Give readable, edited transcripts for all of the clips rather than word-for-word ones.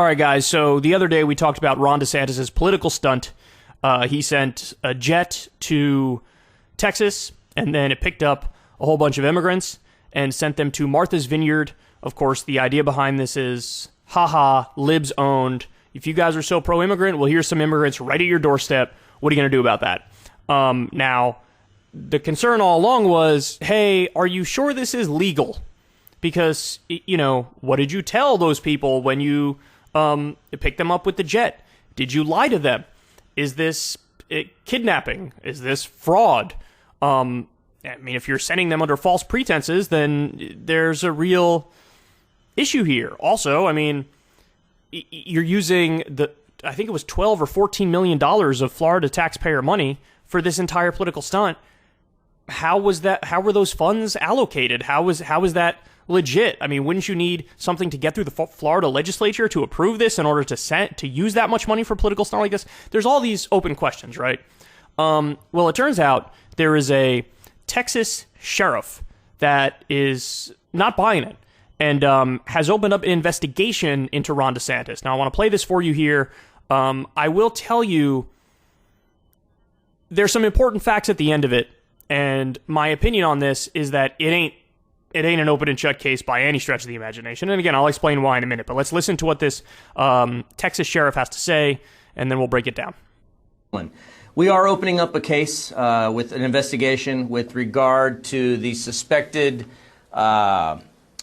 All right, guys. So the other day we talked about Ron DeSantis' political stunt. He sent a jet to Texas, and then it picked up a whole bunch of immigrants and sent them to Martha's Vineyard. Of course, the idea behind this is, haha, libs owned. If you guys are so pro-immigrant, well, here's some immigrants right at your doorstep. What are you going to do about that? Now, the concern all along was, hey, are you sure this is legal? Because, you know, what did you tell those people when you picked them up with the jet? Did you lie to them? Is this kidnapping? Is this fraud? I mean, if you're sending them under false pretenses, then there's a real issue here. Also, I mean, you're using I think it was $12 or $14 million of Florida taxpayer money for this entire political stunt. How was that? How were those funds allocated? How was that legit? I mean, wouldn't you need something to get through the Florida legislature to approve this in order to use that much money for political stunt like this? There's all these open questions, right? Well, it turns out there is a Texas sheriff that is not buying it and has opened up an investigation into Ron DeSantis. Now, I want to play this for you here. I will tell you there's some important facts at the end of it, and my opinion on this is that it ain't an open and shut case by any stretch of the imagination. And again, I'll explain why in a minute, but let's listen to what this Texas sheriff has to say, and then we'll break it down. We are opening up a case with an investigation with regard to the suspected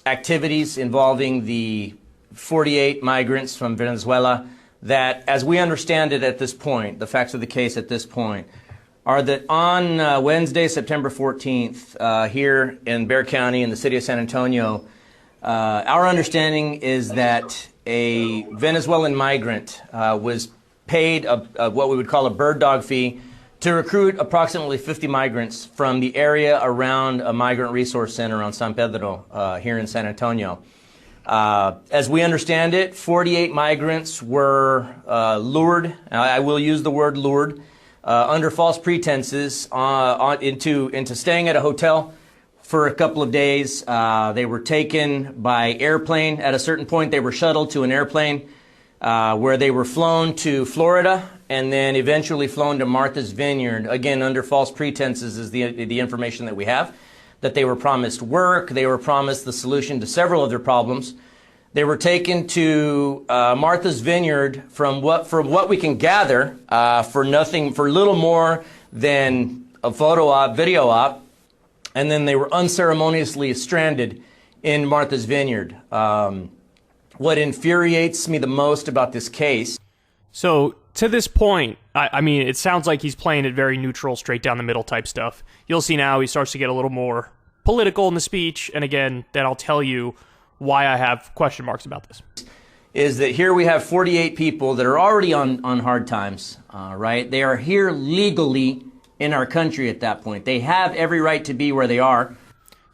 activities involving the 48 migrants from Venezuela that, as we understand it at this point, the facts of the case at this point, are that on Wednesday, September 14th, here in Bexar County in the city of San Antonio, our understanding is that a Venezuelan migrant was paid what we would call a bird dog fee to recruit approximately 50 migrants from the area around a migrant resource center on San Pedro here in San Antonio. As we understand it, 48 migrants were lured, I will use the word lured, under false pretenses into staying at a hotel for a couple of days. They were taken by airplane. At a certain point, they were shuttled to an airplane where they were flown to Florida and then eventually flown to Martha's Vineyard, again, under false pretenses is the information that we have, that they were promised work, they were promised the solution to several of their problems. They were taken to Martha's Vineyard from what we can gather for little more than a photo op, video op, and then they were unceremoniously stranded in Martha's Vineyard. What infuriates me the most about this case. So to this point, I mean, it sounds like he's playing it very neutral, straight down the middle type stuff. You'll see now he starts to get a little more political in the speech. And again, then I'll tell you why I have question marks about this. Is that here we have 48 people that are already on hard times, right? They are here legally in our country at that point. They have every right to be where they are.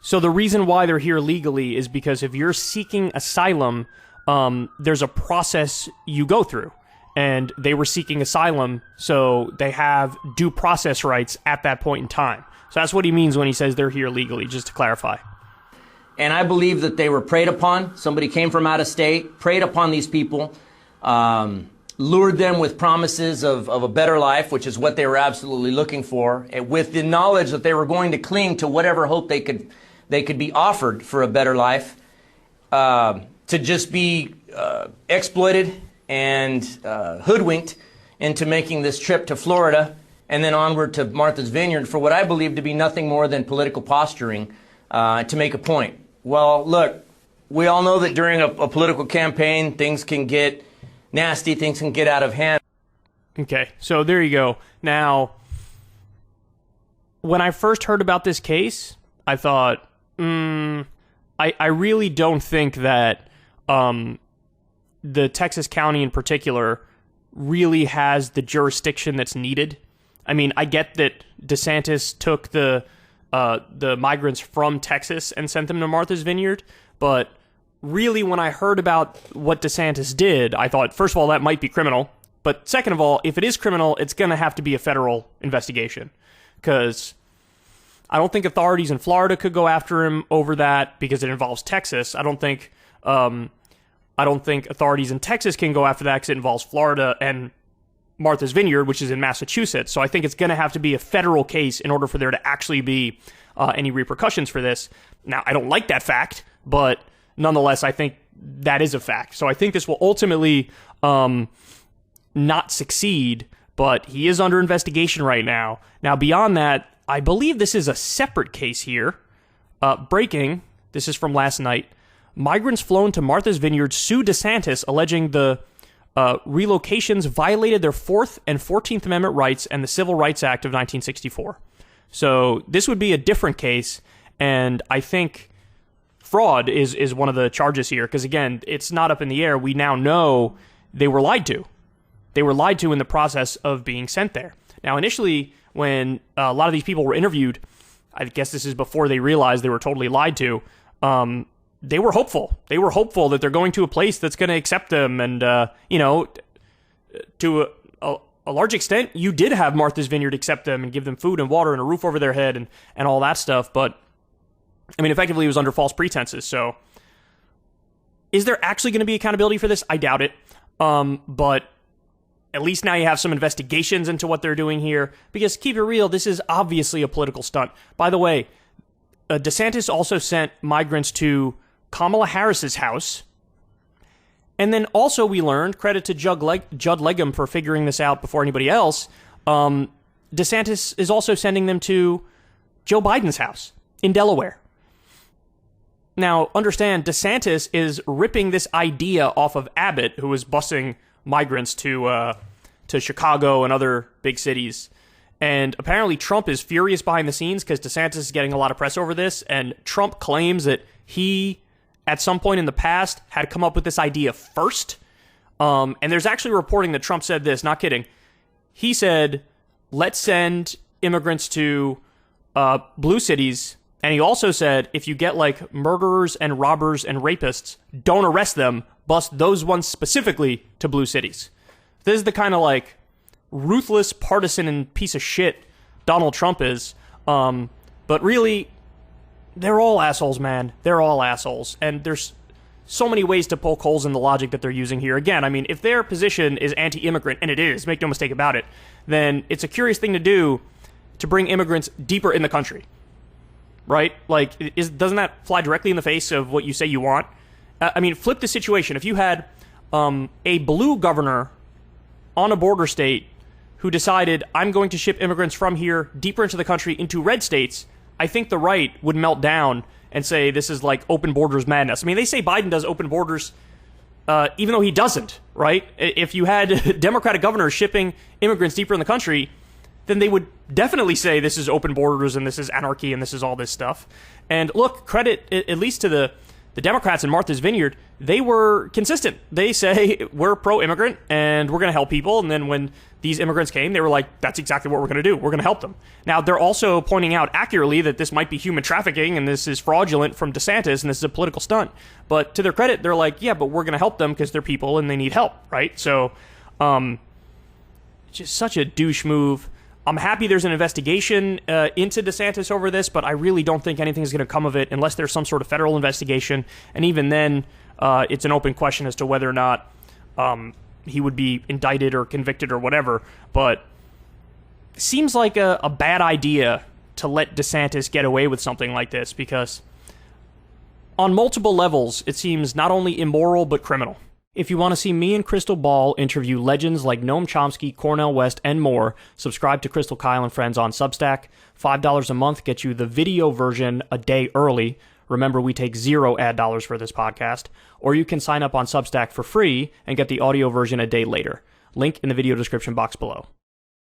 So the reason why they're here legally is because if you're seeking asylum, there's a process you go through. And they were seeking asylum, so they have due process rights at that point in time. So that's what he means when he says they're here legally, just to clarify. And I believe that they were preyed upon. Somebody came from out of state, preyed upon these people, lured them with promises of a better life, which is what they were absolutely looking for, with the knowledge that they were going to cling to whatever hope they could be offered for a better life, to just be exploited and hoodwinked into making this trip to Florida and then onward to Martha's Vineyard for what I believe to be nothing more than political posturing to make a point. Well, look, we all know that during a political campaign, things can get nasty, things can get out of hand. Okay, so there you go. Now, when I first heard about this case, I thought, I really don't think that the Texas county in particular really has the jurisdiction that's needed. I mean, I get that DeSantis took the migrants from Texas and sent them to Martha's Vineyard, but really when I heard about what DeSantis did, I thought, first of all, that might be criminal, but second of all, if it is criminal, it's going to have to be a federal investigation, because I don't think authorities in Florida could go after him over that because it involves Texas. I don't think I don't think authorities in Texas can go after that because it involves Florida and Martha's Vineyard, which is in Massachusetts. So I think it's going to have to be a federal case in order for there to actually be any repercussions for this. Now, I don't like that fact, but nonetheless, I think that is a fact. So I think this will ultimately not succeed, but he is under investigation right now. Now, beyond that, I believe this is a separate case here. Breaking, this is from last night. Migrants flown to Martha's Vineyard sue DeSantis, alleging the relocations violated their 4th and 14th Amendment rights and the Civil Rights Act of 1964. So this would be a different case, and I think fraud is one of the charges here, because again, it's not up in the air. We now know they were lied to. They were lied to in the process of being sent there. Now, initially, when a lot of these people were interviewed, I guess this is before they realized they were totally lied to, they were hopeful. They were hopeful that they're going to a place that's going to accept them. And, to a large extent, you did have Martha's Vineyard accept them and give them food and water and a roof over their head and all that stuff. But, I mean, effectively, it was under false pretenses. So, is there actually going to be accountability for this? I doubt it. But at least now you have some investigations into what they're doing here. Because, keep it real, this is obviously a political stunt. By the way, DeSantis also sent migrants to Kamala Harris's house. And then also we learned, credit to Judd Legum for figuring this out before anybody else, DeSantis is also sending them to Joe Biden's house in Delaware. Now, understand, DeSantis is ripping this idea off of Abbott, who was busing migrants to Chicago and other big cities. And apparently Trump is furious behind the scenes because DeSantis is getting a lot of press over this, and Trump claims that he, at some point in the past, had come up with this idea first. And there's actually reporting that Trump said this, not kidding. He said, let's send immigrants to blue cities. And he also said, if you get like murderers and robbers and rapists, don't arrest them, bust those ones specifically to blue cities. This is the kind of like ruthless, partisan, and piece of shit Donald Trump is. But really, they're all assholes, man. They're all assholes. And there's so many ways to poke holes in the logic that they're using here. Again, I mean, if their position is anti-immigrant, and it is, make no mistake about it, then it's a curious thing to do to bring immigrants deeper in the country. Right? Like, doesn't that fly directly in the face of what you say you want? I mean, flip the situation. If you had a blue governor on a border state who decided, I'm going to ship immigrants from here deeper into the country into red states, I think the right would melt down and say this is like open borders madness. I mean, they say Biden does open borders, even though he doesn't, right? If you had Democratic governors shipping immigrants deeper in the country, then they would definitely say this is open borders and this is anarchy and this is all this stuff. And look, credit at least to the Democrats in Martha's Vineyard, they were consistent. They say, we're pro-immigrant and we're going to help people. And then when these immigrants came, they were like, that's exactly what we're going to do. We're going to help them. Now, they're also pointing out accurately that this might be human trafficking and this is fraudulent from DeSantis and this is a political stunt. But to their credit, they're like, yeah, but we're going to help them because they're people and they need help, right? So, just such a douche move. I'm happy there's an investigation into DeSantis over this, but I really don't think anything is going to come of it unless there's some sort of federal investigation. And even then, it's an open question as to whether or not he would be indicted or convicted or whatever. But it seems like a bad idea to let DeSantis get away with something like this because on multiple levels, it seems not only immoral but criminal. If you want to see me and Crystal Ball interview legends like Noam Chomsky, Cornel West, and more, subscribe to Crystal Kyle and Friends on Substack. $5 a month gets you the video version a day early. Remember, we take 0 ad dollars for this podcast. Or you can sign up on Substack for free and get the audio version a day later. Link in the video description box below.